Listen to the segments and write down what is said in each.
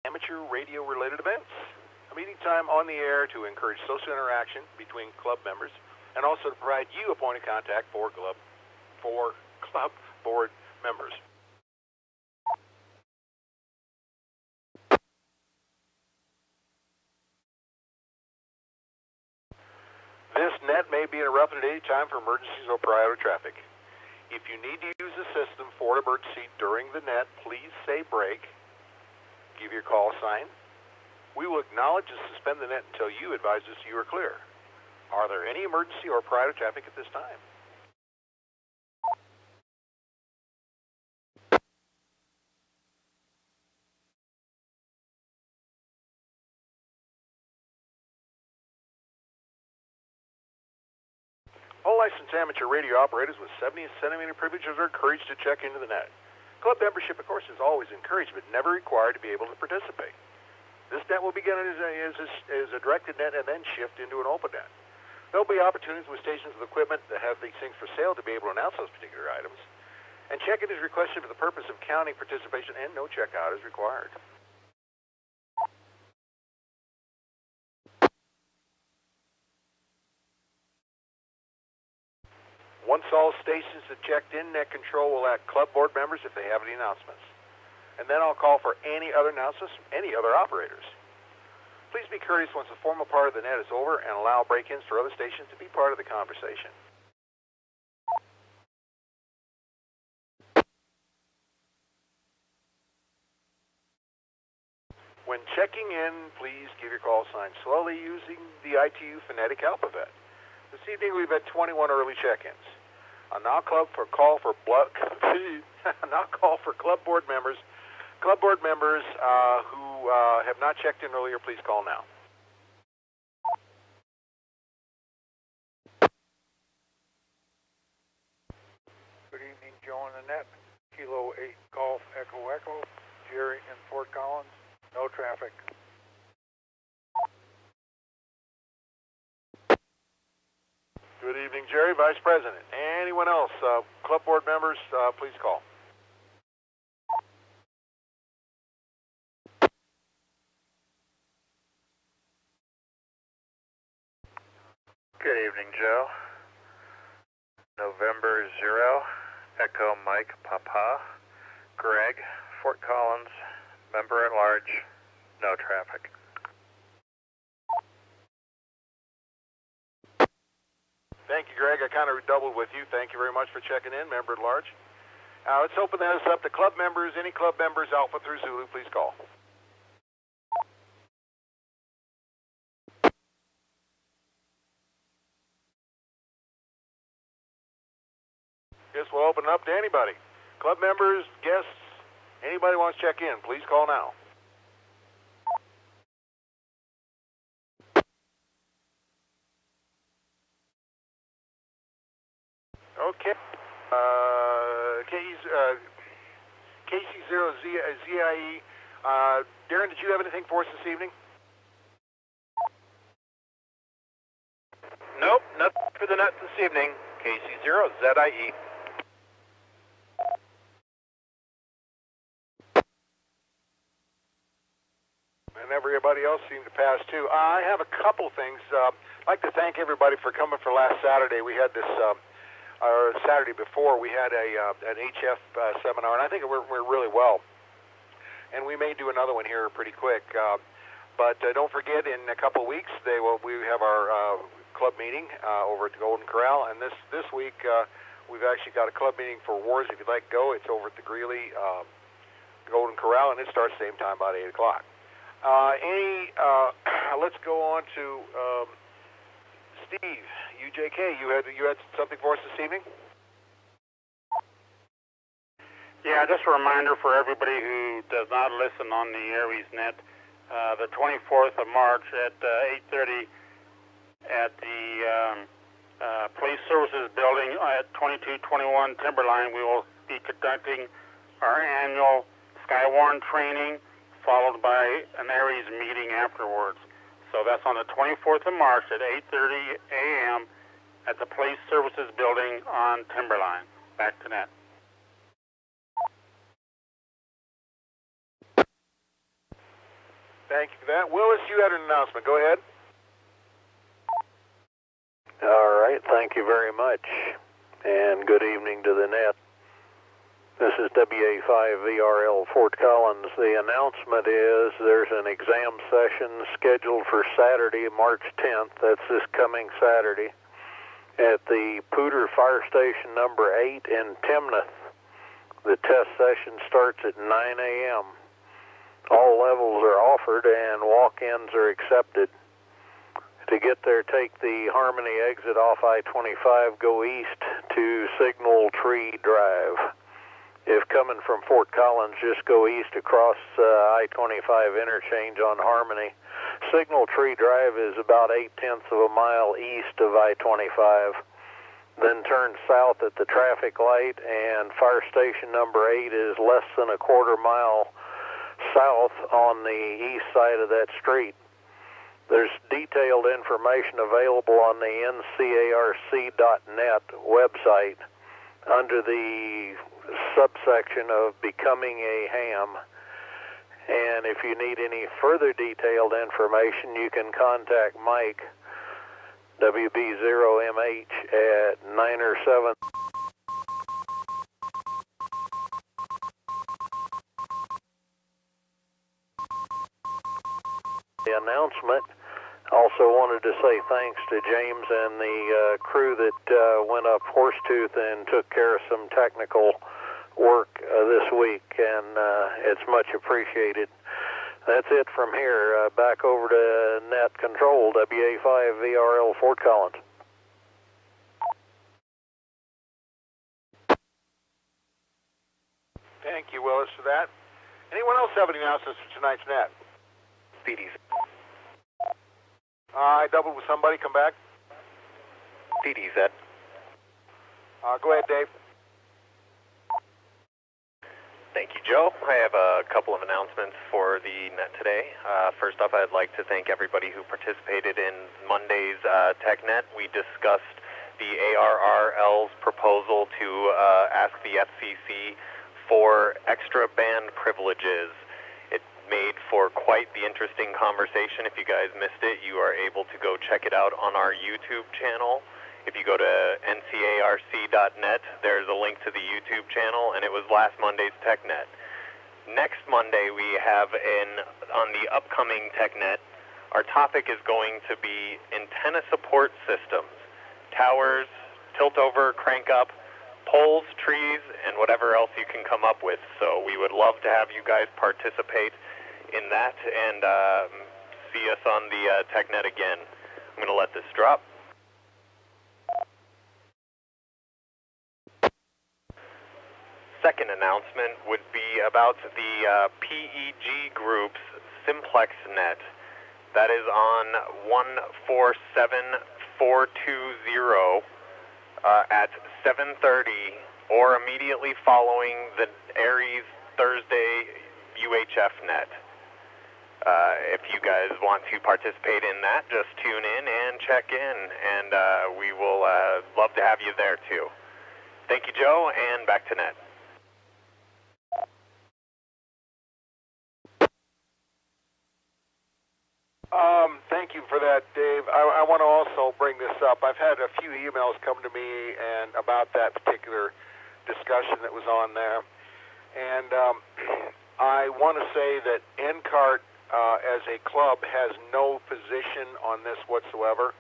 amateur radio-related events. A meeting time on the air to encourage social interaction between club members and also to provide you a point of contact for club board members. This net may be interrupted at any time for emergencies or prior traffic. If you need to use the system for an emergency during the net, please say break. Give your call sign. We will acknowledge and suspend the net until you advise us you are clear. Are there any emergency or prior traffic at this time? All licensed amateur radio operators with 70 centimeter privileges are encouraged to check into the net. Club membership, of course, is always encouraged, but never required to be able to participate. This net will begin as a directed net and then shift into an open net. There will be opportunities with stations with equipment that have these things for sale to be able to announce those particular items. And check-in is requested for the purpose of counting participation, and no checkout is required. Once all stations have checked in, net control will ask club board members if they have any announcements. And then I'll call for any other announcements from any other operators. Please be courteous once the formal part of the net is over and allow break-ins for other stations to be part of the conversation. When checking in, please give your call sign slowly using the ITU phonetic alphabet. This evening we've had 21 early check-ins. I'll now call for club board members. Club board members who have not checked in earlier, please call now. Good evening, Joe on the net. Kilo 8 Golf Echo Echo. Jerry in Fort Collins. No traffic. Good evening, Jerry, Vice President. Anyone else? Club board members, please call. Good evening, Joe. November 0, Echo Mike Papa. Greg, Fort Collins, member at large, no traffic. Thank you, Greg. I kind of doubled with you. Thank you very much for checking in, member at large. Let's open this up to club members. Any club members, Alpha through Zulu, please call. Guess we'll open it up to anybody. Club members, guests, anybody wants to check in, please call now. Okay. KC0ZIE. Darren, did you have anything for us this evening? Nope, nothing for the nuts this evening. KC0ZIE. And everybody else seemed to pass too. I have a couple things. I'd like to thank everybody for coming for last Saturday. We had this, Saturday before, we had an HF seminar, and I think it went really well. And we may do another one here pretty quick. But don't forget, in a couple of weeks, we have our club meeting over at the Golden Corral. And this week, we've actually got a club meeting for Wars. If you'd like to go, it's over at the Greeley Golden Corral, and it starts the same time, about 8 o'clock. Let's go on to Steve, UJK. You had something for us this evening? Yeah, just a reminder for everybody who does not listen on the Aries net, the 24th of March at 8:30 at the Police Services Building at 2221 Timberline, we will be conducting our annual Skywarn training, followed by an Aries meeting afterwards. So that's on the 24th of March at 8:30 a.m. at the Police Services Building on Timberline. Back to net. Thank you for that. Willis, you had an announcement. Go ahead. All right, thank you very much, and good evening to the net. This is WA5VRL Fort Collins. The announcement is there's an exam session scheduled for Saturday, March 10th. That's this coming Saturday at the Pooter Fire Station number 8 in Timnath. The test session starts at 9 a.m. All levels are offered and walk-ins are accepted. To get there, take the Harmony exit off I-25, go east to Signal Tree Drive. If coming from Fort Collins, just go east across I-25 interchange on Harmony. Signal Tree Drive is about 0.8 of a mile east of I-25. Then turn south at the traffic light, and fire station number 8 is less than a quarter mile south on the east side of that street. There's detailed information available on the NCARC.net website under the subsection of Becoming a Ham. And if you need any further detailed information, you can contact Mike, WB0MH, at 907. The announcement. Also wanted to say thanks to James and the crew that went up Horsetooth and took care of some technical work this week, and it's much appreciated. That's it from here. Back over to Net Control, WA5VRL Fort Collins. Thank you, Willis, for that. Anyone else have any announcements for tonight's net? Speedies. I doubled with somebody. Come back. Speedies, Ed. Go ahead, Dave. Thank you, Joe. I have a couple of announcements for the net today. First off, I'd like to thank everybody who participated in Monday's TechNet. We discussed the ARRL's proposal to ask the FCC for extra band privileges. It made for quite the interesting conversation. If you guys missed it, you are able to go check it out on our YouTube channel. If you go to NCARC.net, there's a link to the YouTube channel, and it was last Monday's TechNet. Next Monday, we have on the upcoming TechNet, our topic is going to be antenna support systems, towers, tilt-over, crank-up, poles, trees, and whatever else you can come up with. So we would love to have you guys participate in that, and see us on the TechNet again. I'm going to let this drop. Second announcement would be about the PEG Group's Simplex Net. That is on 147420 at 7:30 or immediately following the Aries Thursday UHF net. If you guys want to participate in that, just tune in and check in, and we will love to have you there too. Thank you, Joe, and back to net. Thank you for that, Dave. I want to also bring this up. I've had a few emails come to me and about that particular discussion that was on there. And I want to say that NCARC as a club has no position on this whatsoever.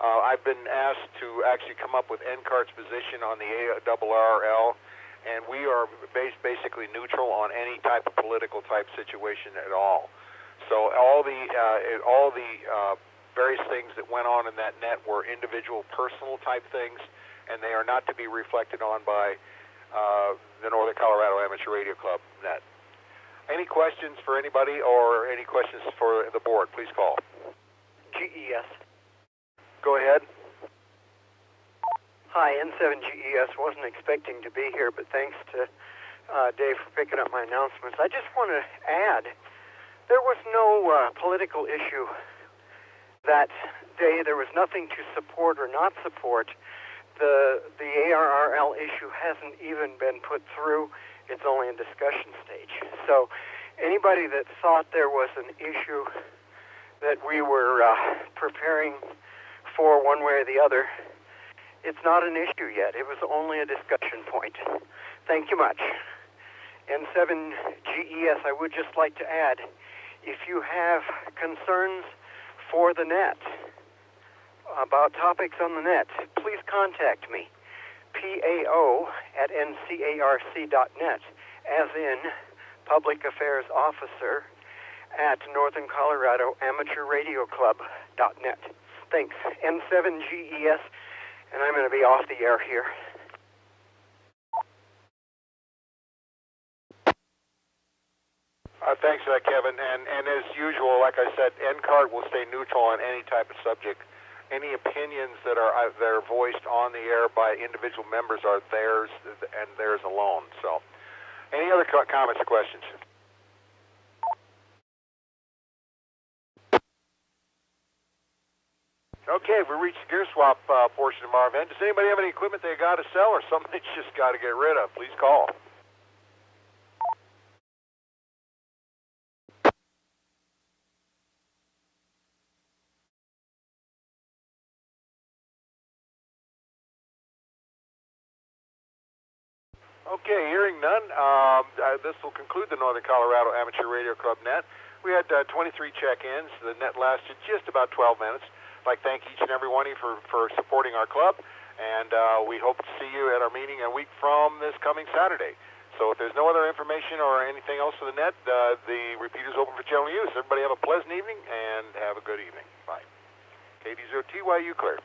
I've been asked to actually come up with NCARC's position on the ARRL, and we are basically neutral on any type of political type situation at all. So all the various things that went on in that net were individual, personal type things, and they are not to be reflected on by the Northern Colorado Amateur Radio Club net. Any questions for anybody or any questions for the board? Please call. GES. Go ahead. Hi, N7GES. Wasn't expecting to be here, but thanks to Dave for picking up my announcements. I just want to add, there was no political issue that day. There was nothing to support or not support. The ARRL issue hasn't even been put through. It's only in discussion stage. So anybody that thought there was an issue that we were preparing for one way or the other, it's not an issue yet. It was only a discussion point. Thank you much. N7GES, I would just like to add, if you have concerns for the net, about topics on the net, please contact me, PAO@NCARC.net, as in Public Affairs Officer at Northern Colorado Amateur Radio Club.net. Thanks. N7GES, and I'm going to be off the air here. Thanks for that, Kevin. And as usual, like I said, NCARC will stay neutral on any type of subject. Any opinions that are voiced on the air by individual members are theirs and theirs alone. So, any other comments or questions? Okay, we reached the gear swap portion of our event. Does anybody have any equipment they got to sell or something they just got to get rid of? Please call. Okay, hearing none, this will conclude the Northern Colorado Amateur Radio Club net. We had 23 check-ins. The net lasted just about 12 minutes. I'd like to thank each and every one of you for supporting our club, and we hope to see you at our meeting a week from this coming Saturday. So if there's no other information or anything else for the net, the repeater's open for general use. Everybody have a pleasant evening, and have a good evening. Bye. KD0TYU clear.